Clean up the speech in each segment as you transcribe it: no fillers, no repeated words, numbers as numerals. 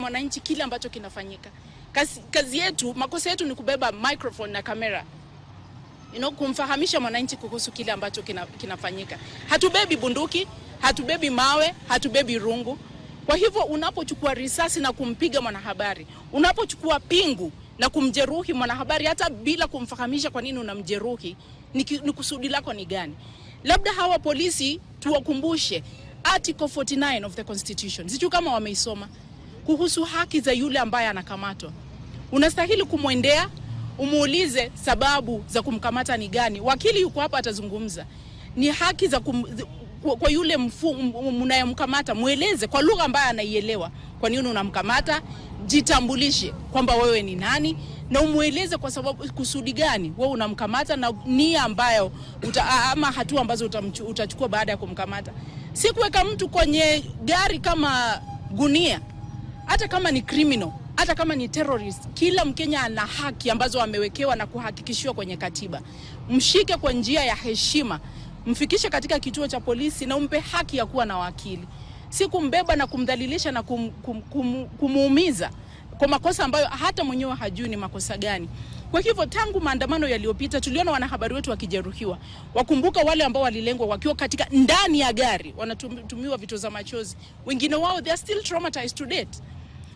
Mwananchi kile ambacho kinafanyika. Kazi yetu, makosa yetu ni kubeba microphone na kamera. Kumfahamisha mwananchi kuhusu kile ambacho kinafanyika. Hatubebi bunduki, hatubebi mawe, hatubebi rungu. Kwa hivyo unapochukua risasi na kumpiga mwanahabari, unapochukua pingu na kumjeruhi mwanahabari hata bila kumfahamisha kwa nini unamjeruhi, ni kusudi lako ni gani? Labda hawa polisi tuwakumbushe Article 49 of the Constitution. Sijui kama wameisoma, kuhusu haki za yule ambaye anakamatwa. Unastahili kumwendea, umuulize sababu za kumkamata ni gani. Wakili yuko hapa atazungumza. Ni haki za kwa yule mnayemkamata, mueleze kwa lugha ambayo anaielewa kwa nini unamkamata, jitambulishe kwamba wewe ni nani na umueleze kwa sababu kusudi gani wewe unamkamata na nia ambayo ama hatua ambazo utachukua baada ya kumkamata. Si kuweka mtu kwenye gari kama gunia. Hata kama ni criminal, hata kama ni terrorist, kila Mkenya ana haki ambazo amewekewa na kuhakikishiwa kwenye katiba. Mshike kwa njia ya heshima, mfikishe katika kituo cha polisi na umpe haki ya kuwa na wakili. Si kumbeba na kumdhalilisha na kumuumiza kwa makosa ambayo hata mwenyewe hajui ni makosa gani. Kwa hivyo tangu maandamano yaliyopita tuliona wanahabari wetu wakijeruhiwa. Wakumbuka wale ambao walilengwa wakiwa katika ndani ya gari, wanatumiwa vitoza machozi. Wengine wao they are still traumatized to date.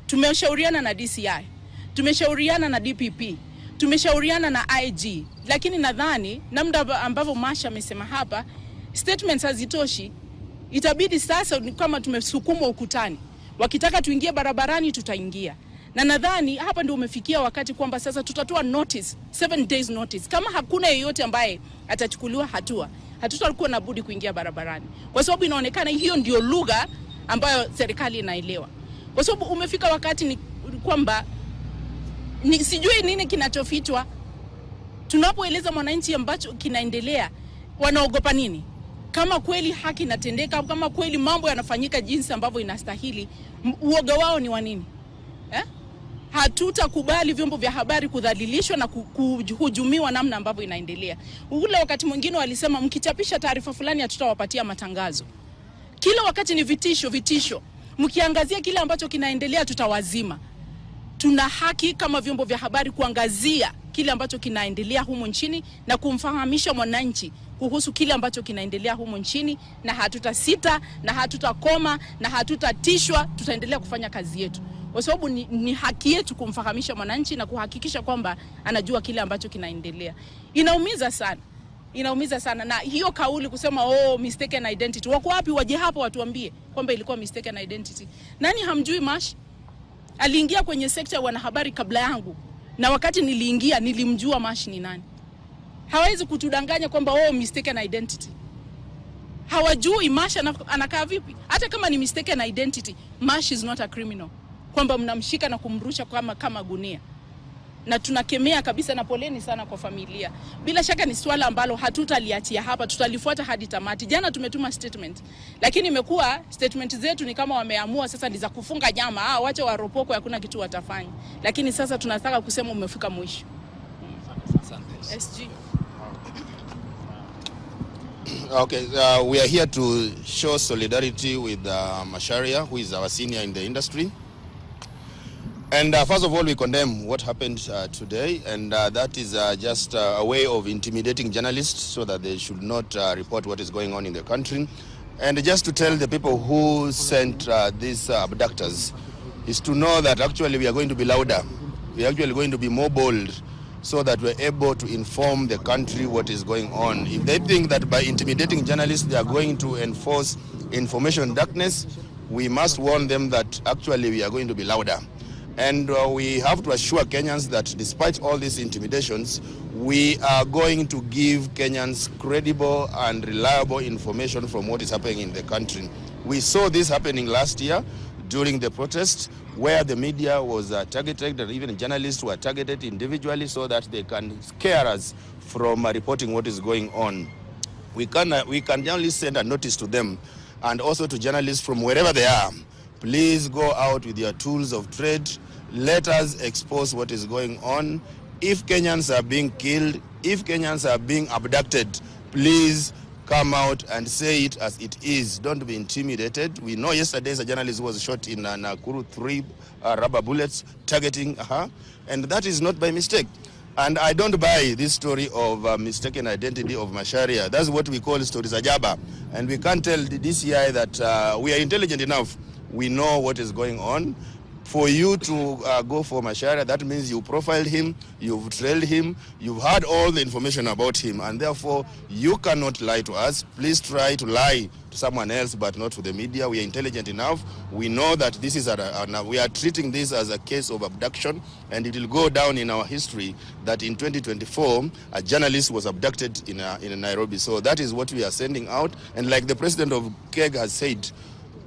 Tumeshauriana na DCI, tumeshauriana na DPP, tumeshauriana na IG, lakini nadhani namna ambavyo Masha amesema hapa, statements hazitoshi. Itabidi sasa kama tumesukumwa ukutani, wakitaka tuingie barabarani tutaingia. Na nadhani hapa ndio umefikia wakati kwamba sasa tutatoa notice, 7 days notice. Kama hakuna yeyote ambaye atachukuliwa hatua, hatutakuwa na budi kuingia barabarani. Kwa sababu inaonekana hiyo ndio lugha ambayo serikali inaelewa. Kwa sababu umefika wakati ni kwamba sijui nini kinachofichwa. Tunapoeleza mwananchi ambacho kinaendelea, wanaogopa nini? Kama kweli haki inatendeka, kama kweli mambo yanafanyika jinsi ambavyo inastahili, uoga wao ni wa nini? Hatutakubali vyombo vya habari kudhalilishwa na kuhujumiwa namna ambavyo inaendelea. Ule wakati mwingine walisema mkichapisha taarifa fulani hatutawapatia matangazo. Kila wakati ni vitisho. Mkiangazia kile ambacho kinaendelea tutawazima. Tuna haki kama vyombo vya habari kuangazia kile ambacho kinaendelea humu nchini na kumfahamisha mwananchi kuhusu kile ambacho kinaendelea humu nchini, na hatutasita na hatutakoma na hatutatishwa. Tutaendelea kufanya kazi yetu kwa sababu ni haki yetu kumfahamisha mwananchi na kuhakikisha kwamba anajua kile ambacho kinaendelea. Inaumiza sana na hiyo kauli kusema mistaken identity. Wako wapi? Waje hapo watuambie kwamba ilikuwa mistaken identity. Nani hamjui Mash? Aliingia kwenye sekta ya wanahabari kabla yangu, na wakati niliingia nilimjua Mash ni nani. Hawezi kutudanganya kwamba mistaken identity. Hawajui Mash anakaa vipi. Hata kama ni mistaken identity, Mash is not a criminal. Kwamba mnamshika na kumrusha kama gunia. Na tunakemea kabisa, na poleni sana kwa familia. Bila shaka ni swala ambalo hatutaliachia hapa, tutalifuata hadi tamati. Jana tumetuma statement, lakini imekuwa statement zetu ni kama wameamua sasa ni za kufunga nyama. Wacha waropoko, hakuna kitu watafanya. Lakini sasa tunataka kusema umefika mwisho. SG. Okay, we are here to show solidarity with Macharia, who is our senior in the industry. And first of all, we condemn what happened today, and that is just a way of intimidating journalists so that they should not report what is going on in the country. And just to tell the people who sent these abductors is to know that actually we are going to be louder. We are actually going to be more bold so that we're able to inform the country what is going on. If they think that by intimidating journalists they are going to enforce information darkness, we must warn them that actually we are going to be louder. And we have to assure Kenyans that despite all these intimidations, we are going to give Kenyans credible and reliable information from what is happening in the country. We saw this happening last year during the protest, where the media was targeted, and even journalists were targeted individually so that they can scare us from reporting what is going on. We can only send a notice to them and also to journalists from wherever they are. Please go out with your tools of trade. Let us expose what is going on. If Kenyans are being killed, if Kenyans are being abducted, please come out and say it as it is. Don't be intimidated. We know yesterday a journalist was shot in Nakuru, 3 rubber bullets targeting her, and that is not by mistake. And I don't buy this story of mistaken identity of Macharia. That's what we call stories ajaba. And we can't tell the DCI that we are intelligent enough. We know what is going on. For you to go for Macharia, that means you profiled him, you've trailed him, you've heard all the information about him, and therefore you cannot lie to us. Please try to lie to someone else, but not to the media. We are intelligent enough. We know that this is we are treating this as a case of abduction, and it will go down in our history that in 2024, a journalist was abducted in Nairobi. So that is what we are sending out. And like the president of KEG has said,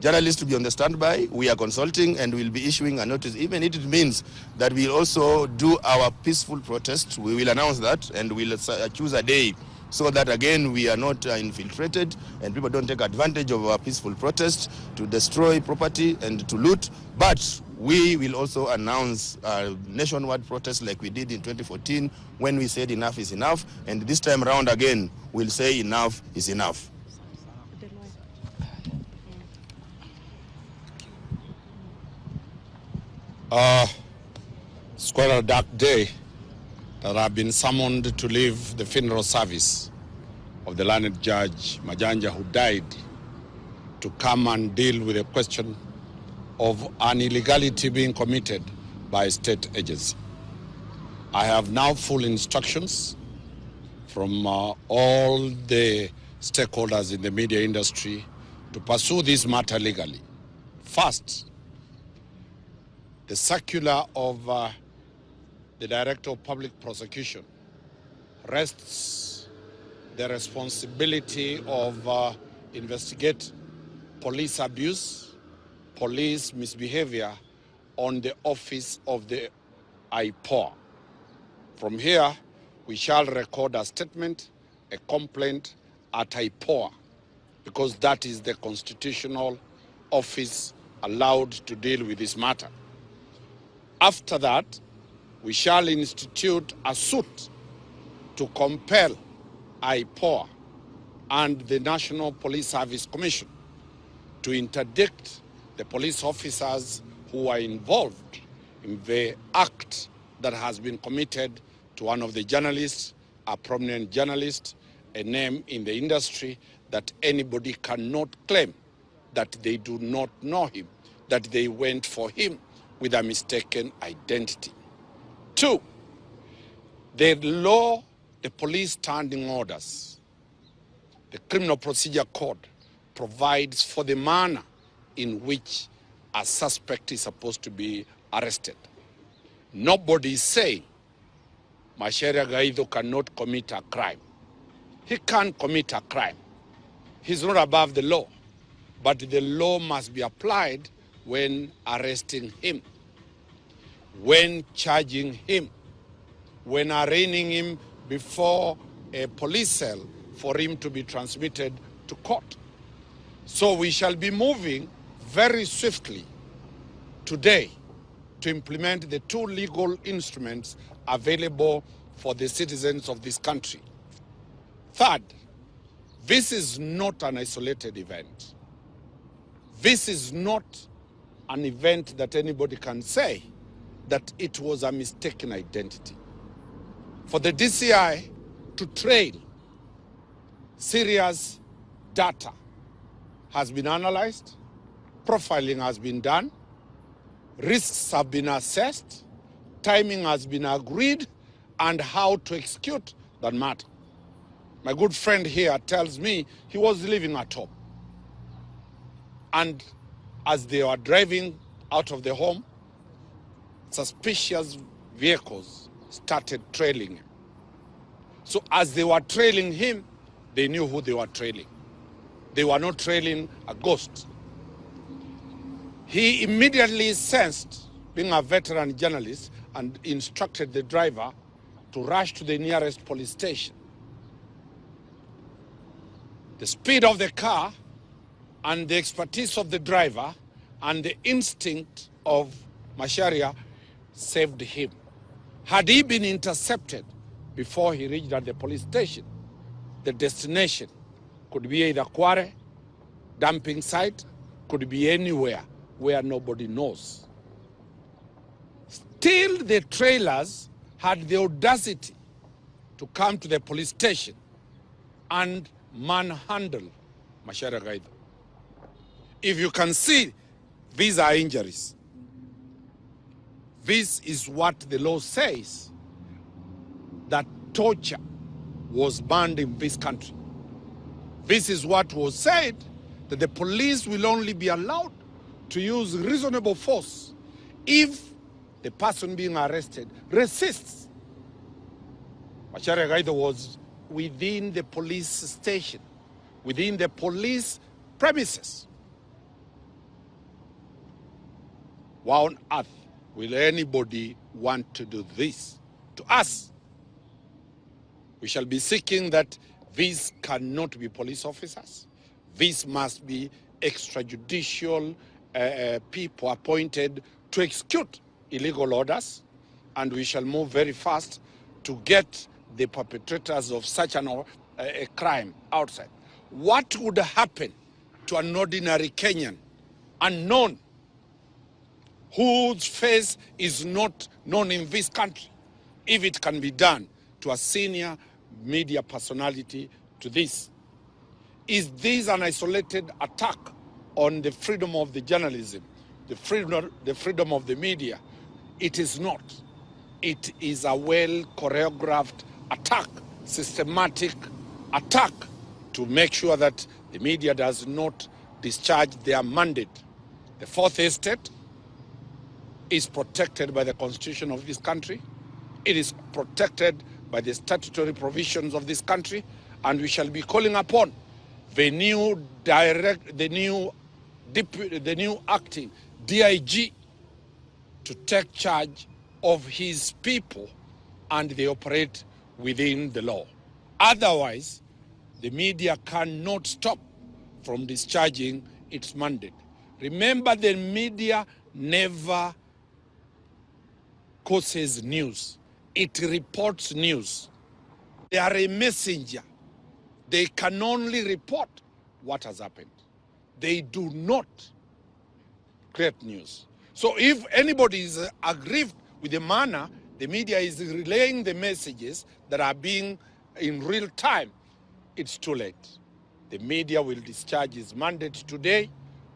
journalists to be on the standby. We are consulting and we'll be issuing a notice. Even if it means that we'll also do our peaceful protest, we will announce that and we'll choose a day so that, again, we are not infiltrated and people don't take advantage of our peaceful protest to destroy property and to loot. But we will also announce a nationwide protest like we did in 2014 when we said enough is enough. And this time around, again, we'll say enough is enough. It's quite a dark day that I've been summoned to leave the funeral service of the learned Judge Majanja, who died, to come and deal with a question of an illegality being committed by a state agency. I have now full instructions from all the stakeholders in the media industry to pursue this matter legally. First, the circular of the Director of Public Prosecution rests the responsibility of investigate police abuse, police misbehavior on the office of the IPOA. From here, we shall record a statement, a complaint at IPOA, because that is the constitutional office allowed to deal with this matter. After that, we shall institute a suit to compel IPOA and the National Police Service Commission to interdict the police officers who are involved in the act that has been committed to one of the journalists, a prominent journalist, a name in the industry that anybody cannot claim that they do not know him, that they went for him with a mistaken identity. 2, the law, the police standing orders, the Criminal Procedure Code provides for the manner in which a suspect is supposed to be arrested. Nobody is saying Macharia Gaido cannot commit a crime. He can't commit a crime. He's not above the law, but the law must be applied when arresting him, when charging him, when arraigning him before a police cell for him to be transmitted to court. So we shall be moving very swiftly today to implement the 2 legal instruments available for the citizens of this country. Third, this is not an isolated event. This is not an event that anybody can say that it was a mistaken identity. For the DCI to trail serious data has been analyzed, profiling has been done, risks have been assessed, timing has been agreed, and how to execute that matter. My good friend here tells me he was living at home. And as they were driving out of the home, suspicious vehicles started trailing him. So as they were trailing him, they knew who they were trailing. They were not trailing a ghost. He immediately sensed, being a veteran journalist, and instructed the driver to rush to the nearest police station. The speed of the car and the expertise of the driver and the instinct of Macharia saved him. Had he been intercepted before he reached at the police station, the destination Could be either quarry, dumping site, could be anywhere where nobody knows. Still, the trailers had the audacity to come to the police station and manhandle Macharia Gaithu. If you can see, these are injuries. This is what the law says, that torture was banned in this country. This is what was said, that the police will only be allowed to use reasonable force if the person being arrested resists. Macharia Gaithu was within the police station, within the police premises. Why on earth will anybody want to do this to us? We shall be seeking that these cannot be police officers. These must be extrajudicial people appointed to execute illegal orders, and we shall move very fast to get the perpetrators of such a crime outside. What would happen to an ordinary Kenyan, unknown, whose face is not known in this country, if it can be done to a senior media personality to this? Is this an isolated attack on the freedom of the journalism, the freedom of the media? It is not. It is a well-choreographed attack, systematic attack to make sure that the media does not discharge their mandate. The Fourth Estate is protected by the Constitution of this country. It is protected by the statutory provisions of this country, and we shall be calling upon the new acting DIG to take charge of his people, and they operate within the law. Otherwise, the media cannot stop from discharging its mandate. Remember, the media never causes news. It reports news. They are a messenger. They can only report what has happened. They do not create news. So if anybody is aggrieved with the manner the media is relaying the messages that are being in real time, it's too late. The media will discharge its mandate today,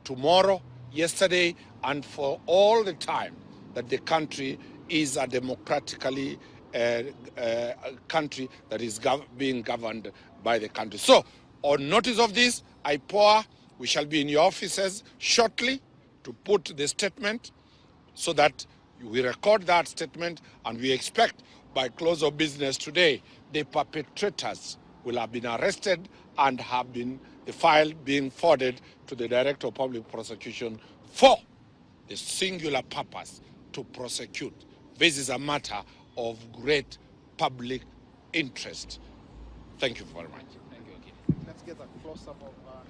tomorrow, yesterday, and for all the time that the country is a democratically country that is being governed by the country. So, on notice of this, we shall be in your offices shortly to put the statement so that we record that statement, and we expect by close of business today, the perpetrators will have been arrested and have been, the file being forwarded to the Director of Public Prosecution for the singular purpose to prosecute. This is a matter of great public interest. Thank you very much. Thank you. Let's get a close-up of